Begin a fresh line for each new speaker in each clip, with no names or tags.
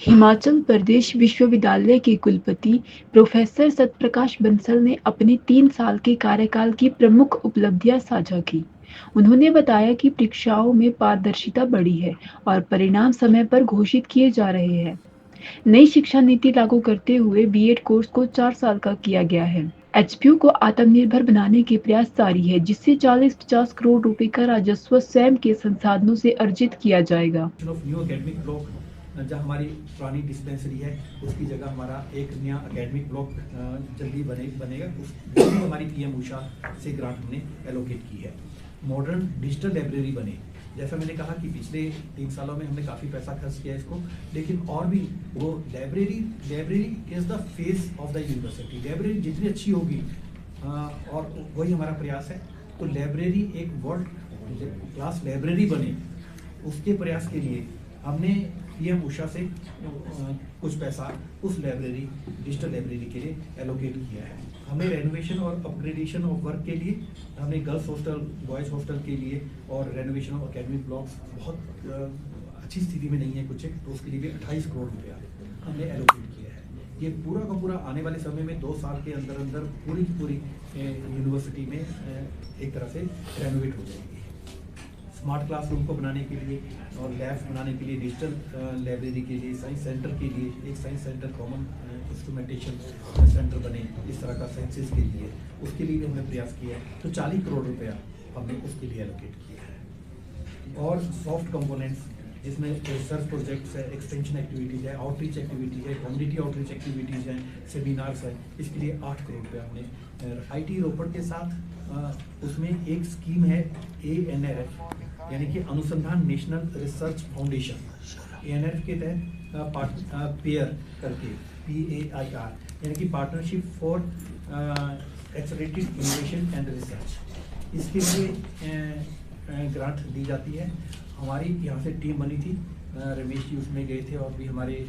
हिमाचल प्रदेश विश्वविद्यालय के कुलपति प्रोफेसर सतप्रकाश बंसल ने अपने 3 साल के कार्यकाल की प्रमुख उपलब्धियां साझा की। उन्होंने बताया कि परीक्षाओं में पारदर्शिता बढ़ी है और परिणाम समय पर घोषित किए जा रहे हैं। नई शिक्षा नीति लागू करते हुए बीएड कोर्स को 4 साल का किया गया है। एचपीयू को आत्मनिर्भर बनाने के प्रयास जारी है, जिससे 40-50 करोड़ रुपए का राजस्व स्वयं के संसाधनों से अर्जित किया जाएगा।
ऑफ न्यू एकेडमिक ब्लॉक, जहाँ हमारी पुरानी डिस्पेंसरी है उसकी जगह हमारा एक नया एकेडमिक ब्लॉक जल्दी बनेगा। उसकी हमारी पीएम उषा से ग्रांट हमने एलोकेट की है। मॉडर्न डिजिटल लाइब्रेरी बने, जैसा मैंने कहा कि पिछले 3 सालों में हमने काफ़ी पैसा खर्च किया इसको, लेकिन और भी वो library is the face of the university. Library जितनी अच्छी होगी और वही हमारा प्रयास है। तो लाइब्रेरी एक वर्ल्ड क्लास लाइब्रेरी बने, उसके प्रयास के लिए हमने पीएम उषा से कुछ पैसा उस लाइब्रेरी, डिजिटल लाइब्रेरी के लिए एलोकेट किया है। हमने रेनोवेशन और अपग्रेडेशन ऑफ वर्क के लिए हमने गर्ल्स हॉस्टल, बॉयज़ हॉस्टल के लिए और रेनोवेशन ऑफ एकेडमिक ब्लॉक्स बहुत अच्छी स्थिति में नहीं है कुछ, तो उसके लिए भी 28 करोड़ रुपया हमने एलोकेट किया है। ये पूरा का पूरा आने वाले समय में 2 साल के अंदर अंदर पूरी की पूरी यूनिवर्सिटी में एक तरह से रेनोवेट हो जाएगी। स्मार्ट क्लासरूम को बनाने के लिए और लैब्स बनाने के लिए, डिजिटल लाइब्रेरी के लिए, साइंस सेंटर के लिए एक science centre, common instrumentation centre बने इस तरह का साइंसेस के लिए, उसके लिए भी हमने प्रयास किया है। तो 40 करोड़ रुपया हमने उसके लिए एलोकेट किया है। और सॉफ्ट कंपोनेंट्स जिसमें रिसर्च प्रोजेक्ट्स है, एक्सटेंशन एक्टिविटीज़ है, आउटरीच एक्टिविटीज़ है, कम्युनिटी आउटरीच एक्टिविटीज़ हैं, सेमिनार्स हैं, इसके लिए 8 करोड़ रुपया हमने आईटी रोपड़ के साथ उसमें एक स्कीम है ANRF, यानी कि अनुसंधान नेशनल रिसर्च फाउंडेशन। ANRF के तहत पेयर करके PAIR, यानी कि partnership for accelerated innovation and research, इसके लिए ग्रांट दी जाती है। हमारी यहाँ से टीम बनी थी, रमेश जी उसमें गए थे और भी हमारे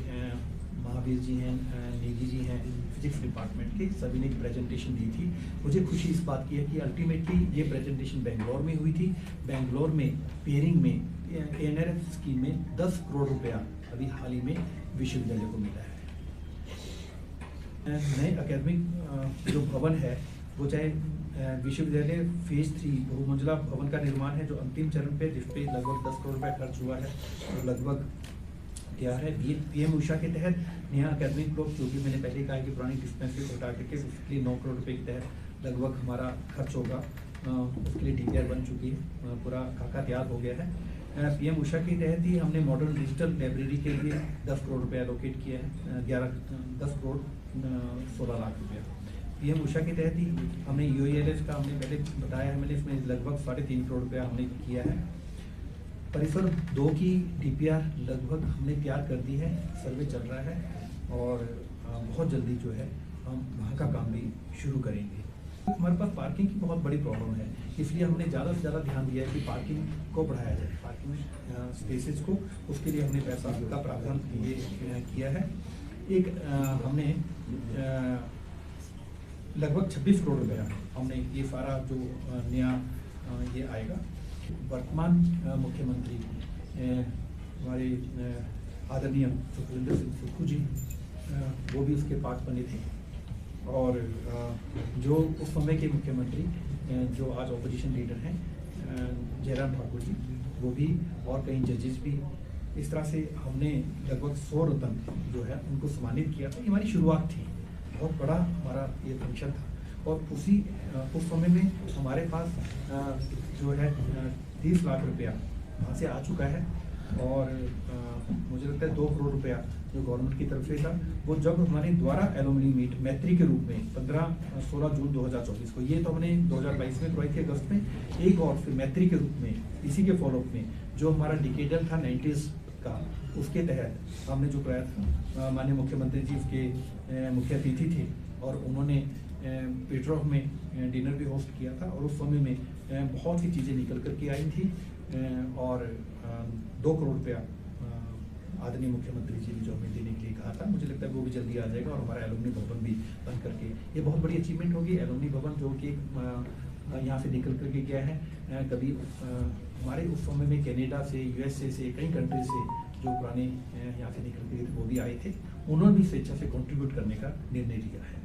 महावीर जी हैं, नेगी जी हैं फिजिक्स डिपार्टमेंट के, सभी ने प्रेजेंटेशन दी थी। मुझे खुशी इस बात की है कि अल्टीमेटली ये प्रेजेंटेशन बेंगलोर में हुई थी। बेंगलोर में पेयरिंग में ANRF स्कीम में 10 करोड़ रुपया अभी हाल ही में विश्वविद्यालय को मिला है। नए अकेडमिक जो भवन है वो चाहे विश्वविद्यालय फेज 3 बहुमंजिला भवन का निर्माण है जो अंतिम चरण पे, जिस पे लगभग 10 करोड़ रुपया खर्च हुआ है और लगभग तैयार है। पीएम उषा के तहत नया अकेडमिक ब्लॉक, जो कि मैंने पहले कहा कि पुरानी डिस्पेंसरी को हटा करके उसके लिए 9 करोड़ रुपए के तहत लगभग हमारा खर्च होगा। उसके लिए DPR बन चुकी है, पूरा खाका तैयार हो गया है। पीएम उषा के तहत ही हमने मॉडर्न डिजिटल लाइब्रेरी के लिए 10 करोड़ रुपये एलोकेट किया है, 10 करोड़ 16 लाख रुपया। पीएम उषा के तहत ही हमने UALS का हमने पहले बताया है, मैंने इसमें लगभग 3.5 करोड़ रुपया हमने किया है। परिसर 2 की DPR लगभग हमने तैयार कर दी है, सर्वे चल रहा है और बहुत जल्दी जो है हम वहाँ का काम भी शुरू करेंगे। हमारे पास पार्किंग की बहुत बड़ी प्रॉब्लम है, इसलिए हमने ज़्यादा से ज़्यादा ध्यान दिया है कि पार्किंग को बढ़ाया जाए, पार्किंग स्पेसेस को, उसके लिए हमने पैसा का प्रावधान ये किया है। एक हमने लगभग 26 करोड़ रुपया हमने ये सारा जो नया ये आएगा। वर्तमान मुख्यमंत्री हमारे आदरणीय सुखविंदर सिंह सुक्खू जी, वो भी उसके पार्ट बने थे, और जो उस समय के मुख्यमंत्री जो आज ऑपोजिशन लीडर हैं जयराम ठाकुर जी, वो भी, और कई जजेस भी, इस तरह से हमने लगभग 100 रत्न जो है उनको सम्मानित किया था। ये हमारी शुरुआत थी, बहुत बड़ा हमारा ये फंक्शन था, और उस समय में हमारे पास जो है 30 लाख रुपया वहाँ से आ चुका है, और मुझे लगता है 2 करोड़ रुपया जो गवर्नमेंट की तरफ से था, वो जब हमारे द्वारा एलुमनी मीट मैत्री के रूप में 15-16 जून 2024 को, ये तो हमने 2022 में करवाई थी अगस्त में, एक और फिर मैत्री के रूप में इसी के फॉलोअप में जो हमारा डिकेडल था 90s का, उसके तहत हमने जो कराया था। माननीय मुख्यमंत्री जी उसके मुख्य अतिथि थे, और उन्होंने पेट्रोफ में डिनर भी होस्ट किया था, और उस समय में बहुत सी चीज़ें निकल कर के आई थी, और 2 करोड़ रुपया आदरणीय मुख्यमंत्री जी ने जो हमें देने के लिए कहा था, मुझे लगता है वो भी जल्दी आ जाएगा, और हमारा एलुमनी भवन भी बन करके ये बहुत बड़ी अचीवमेंट होगी। एलुमनी भवन जो कि यहाँ से निकल करके गया है, कभी हमारे उस समय में कनाडा से, USA से, कई कंट्री से जो पुराने यहाँ से निकल के वो भी आए थे, उन्होंने भी स्वेच्छा से कंट्रीब्यूट करने का निर्णय लिया है।